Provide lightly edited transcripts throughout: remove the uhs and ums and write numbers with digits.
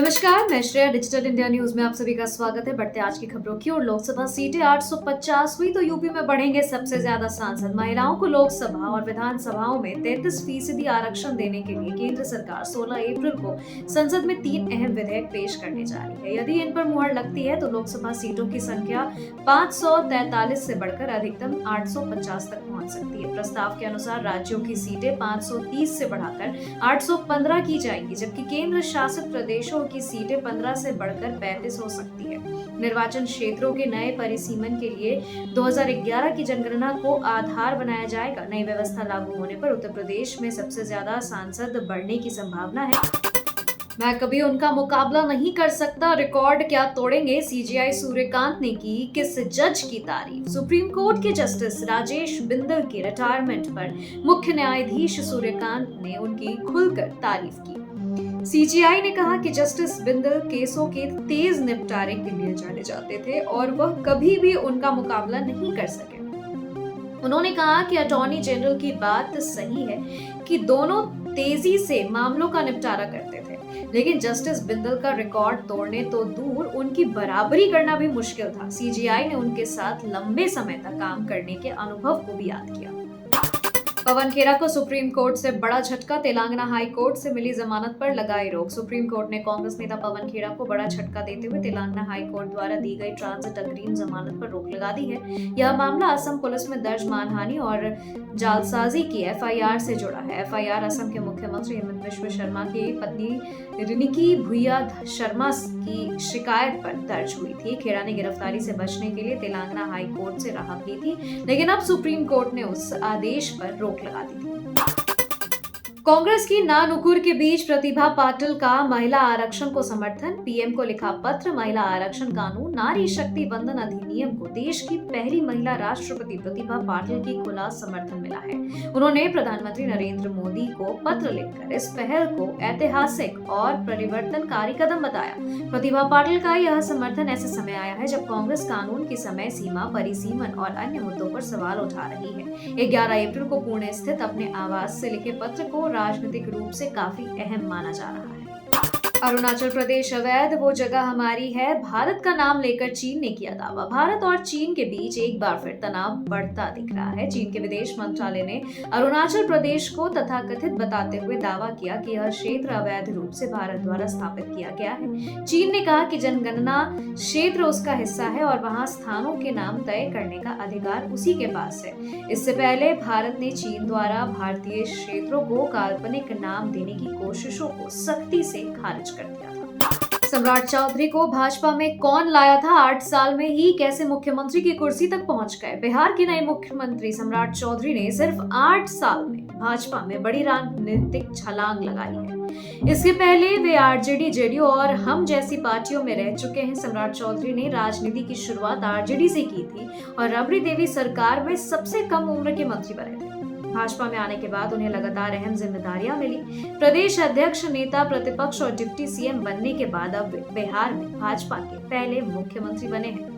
नमस्कार, मैं Shreya digital India news में आप सभी का स्वागत है। बढ़ते आज की खबरों की और लोकसभा सीटें 850 हुई तो यूपी में बढ़ेंगे सबसे ज्यादा सांसद। महिलाओं को लोकसभा और विधानसभाओं में 33% आरक्षण देने के लिए केंद्र सरकार 16 अप्रैल को संसद में 3 अहम विधेयक पेश करने जा रही है। यदि इन पर मुहर लगती है तो लोकसभा सीटों की संख्या 543 से बढ़कर अधिकतम 850 तक पहुंच सकती है। प्रस्ताव के अनुसार राज्यों की सीटें 530 से बढ़ाकर 815 की जाएंगी, जबकि केंद्र शासित प्रदेशों की सीटें 15 से बढ़कर 35 हो सकती है। निर्वाचन क्षेत्रों के नए परिसीमन के लिए 2011 की जनगणना को आधार बनाया जाएगा। नई व्यवस्था लागू होने पर उत्तर प्रदेश में सबसे ज्यादा सांसद बढ़ने की संभावना है। मैं कभी उनका मुकाबला नहीं कर सकता, रिकॉर्ड क्या तोड़ेंगे, सीजेआई सूर्यकांत ने की किस जज की तारीफ। सुप्रीम कोर्ट के जस्टिस राजेश बिंदल की रिटायरमेंट पर मुख्य न्यायाधीश सूर्यकांत ने उनकी खुलकर तारीफ की। सीजेआई ने कहा कि जस्टिस बिंदल केसों के तेज निपटारे के लिए जाने जाते थे और वह कभी भी उनका मुकाबला नहीं कर सके। उन्होंने कहा कि अटॉर्नी जनरल की बात सही है कि दोनों तेजी से मामलों का निपटारा करते थे, लेकिन जस्टिस बिंदल का रिकॉर्ड तोड़ने तो दूर, उनकी बराबरी करना भी मुश्किल था। सीजेआई ने उनके साथ लंबे समय तक काम करने के अनुभव को भी याद किया। पवन खेरा को सुप्रीम कोर्ट से बड़ा झटका, तेलंगाना हाई कोर्ट से मिली जमानत पर लगाई रोक। सुप्रीम कोर्ट ने कांग्रेस नेता पवन खेरा को बड़ा झटका देते हुए तेलंगाना हाई कोर्ट द्वारा दी गई ट्रांजिट अग्रिम जमानत पर रोक लगा दी है। यह मामला असम पुलिस में दर्ज मानहानि और जालसाजी की एफआईआर से जुड़ा है। एफआईआर असम के मुख्यमंत्री हेमंत बिश्व शर्मा की पत्नी रिनिकी भुइया शर्मा की शिकायत पर दर्ज हुई थी। खेरा ने गिरफ्तारी से बचने के लिए तेलंगाना हाई कोर्ट से राहत ली थी, लेकिन अब सुप्रीम कोर्ट ने उस आदेश पर रोक लगा दी थी। कांग्रेस की ना नुकुर के बीच प्रतिभा पाटिल का महिला आरक्षण को समर्थन। पीएम को लिखा पत्र। महिला आरक्षण कानून, नारी शक्ति वंदन अधिनियम को देश की पहली महिला राष्ट्रपति प्रतिभा पाटिल की खुला समर्थन मिला है। उन्होंने प्रधानमंत्री नरेंद्र मोदी को पत्र लिखकर इस पहल को ऐतिहासिक और परिवर्तनकारी कदम बताया। प्रतिभा पाटिल का यह समर्थन ऐसे समय आया है जब कांग्रेस कानून की समय सीमा, परिसीमन और अन्य मुद्दों पर सवाल उठा रही है। 11 अप्रैल को पुणे स्थित अपने आवास से लिखे पत्र को राजनीतिक रूप से काफी अहम माना जा रहा है। अरुणाचल प्रदेश अवैध, वो जगह हमारी है, भारत का नाम लेकर चीन ने किया दावा। भारत और चीन के बीच एक बार फिर तनाव बढ़ता दिख रहा है। चीन के विदेश मंत्रालय ने अरुणाचल प्रदेश को तथाकथित बताते हुए दावा किया कि यह क्षेत्र अवैध रूप से भारत द्वारा स्थापित किया गया है। चीन ने कहा कि जनगणना क्षेत्र उसका हिस्सा है और वहां स्थानों के नाम तय करने का अधिकार उसी के पास है। इससे पहले भारत ने चीन द्वारा भारतीय क्षेत्रों को काल्पनिक नाम देने की कोशिशों को सख्ती से खारिज कर दिया था। सम्राट चौधरी को भाजपा में कौन लाया था? 8 साल में ही कैसे मुख्यमंत्री की कुर्सी तक पहुंच गए? बिहार के नए मुख्यमंत्री सम्राट चौधरी ने सिर्फ 8 साल में भाजपा में बड़ी राजनीतिक छलांग लगाई है। इसके पहले वे आरजेडी, जेडीयू और हम जैसी पार्टियों में रह चुके हैं। सम्राट चौधरी ने राजनीति की शुरुआत आरजेडी से की थी और राबड़ी देवी सरकार में सबसे कम उम्र के मंत्री बने थे। भाजपा में आने के बाद उन्हें लगातार अहम जिम्मेदारियां मिली। प्रदेश अध्यक्ष, नेता प्रतिपक्ष और डिप्टी सीएम बनने के बाद अब बिहार में भाजपा के पहले मुख्यमंत्री बने हैं।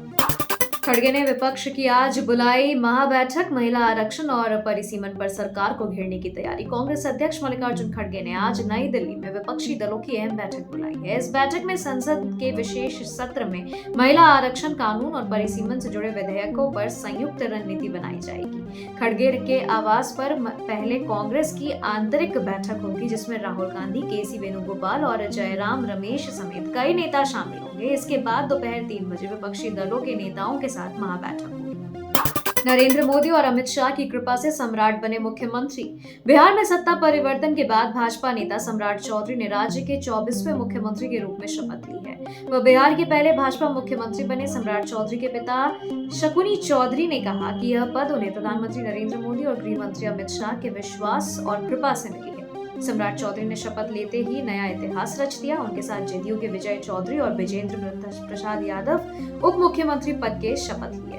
खड़गे ने विपक्ष की आज बुलाई महाबैठक। महिला आरक्षण और परिसीमन पर सरकार को घेरने की तैयारी। कांग्रेस अध्यक्ष मल्लिकार्जुन खड़गे ने आज नई दिल्ली में विपक्षी दलों की अहम बैठक बुलाई है। इस बैठक में संसद के विशेष सत्र में महिला आरक्षण कानून और परिसीमन से जुड़े विधेयकों पर संयुक्त रणनीति बनाई जाएगी। खड़गे के आवास पर पहले कांग्रेस की आंतरिक बैठक होगी, जिसमें राहुल गांधी, केसी वेणुगोपाल और जयराम रमेश समेत कई नेता शामिल होंगे। इसके बाद दोपहर 3 बजे विपक्षी दलों के नेताओं के साथ महाबैठक होगी। नरेंद्र मोदी और अमित शाह की कृपा से सम्राट बने मुख्यमंत्री। बिहार में सत्ता परिवर्तन के बाद भाजपा नेता सम्राट चौधरी ने राज्य के 24वें मुख्यमंत्री के रूप में शपथ ली है। वह बिहार के पहले भाजपा मुख्यमंत्री बने। सम्राट चौधरी के पिता शकुनी चौधरी ने कहा कि यह पद उन्हें प्रधानमंत्री नरेंद्र मोदी और गृह मंत्री अमित शाह के विश्वास और कृपा से मिली है। सम्राट चौधरी ने शपथ लेते ही नया इतिहास रच दिया। उनके साथ जेडीयू के विजय चौधरी और विजेंद्र प्रसाद यादव उप मुख्यमंत्री पद के शपथ लिए।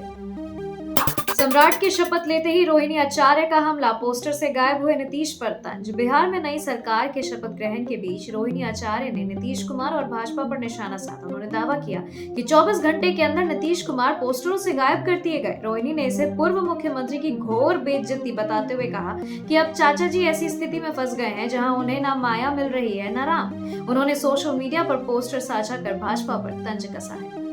सम्राट की शपथ लेते ही रोहिणी आचार्य का हमला, पोस्टर से गायब हुए नीतीश पर तंज। बिहार में नई सरकार के शपथ ग्रहण के बीच रोहिणी आचार्य ने नीतीश कुमार और भाजपा पर निशाना साधा। उन्होंने दावा किया कि 24 घंटे के अंदर नीतीश कुमार पोस्टरों से गायब कर दिए गए। रोहिणी ने इसे पूर्व मुख्यमंत्री की घोर बेइज्जती बताते हुए कहा कि अब चाचा जी ऐसी स्थिति में फंस गए हैं जहां उन्हें ना माया मिल रही है ना राम। उन्होंने सोशल मीडिया पर पोस्टर साझा कर भाजपा पर तंज कसा है।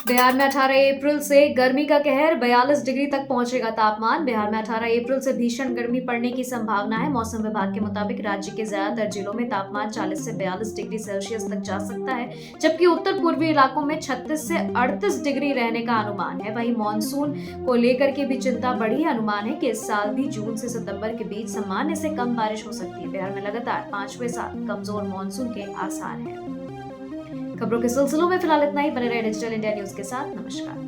बिहार में 18 अप्रैल से गर्मी का कहर, 42 डिग्री तक पहुंचेगा तापमान। बिहार में 18 अप्रैल से भीषण गर्मी पड़ने की संभावना है। मौसम विभाग के मुताबिक राज्य के ज्यादातर जिलों में तापमान 40 से 42 डिग्री सेल्सियस तक जा सकता है, जबकि उत्तर पूर्वी इलाकों में 36 से 38 डिग्री रहने का अनुमान है। वहीं मानसून को लेकर के भी चिंता बढ़ी। अनुमान है कि इस साल भी जून से सितंबर के बीच सामान्य से कम बारिश हो सकती है। बिहार में लगातार 5वें साल कमजोर मानसून के आसार हैं। खबरों के सिलसिलों में फिलहाल इतना ही। बने रहे डिजिटल इंडिया न्यूज के साथ। नमस्कार।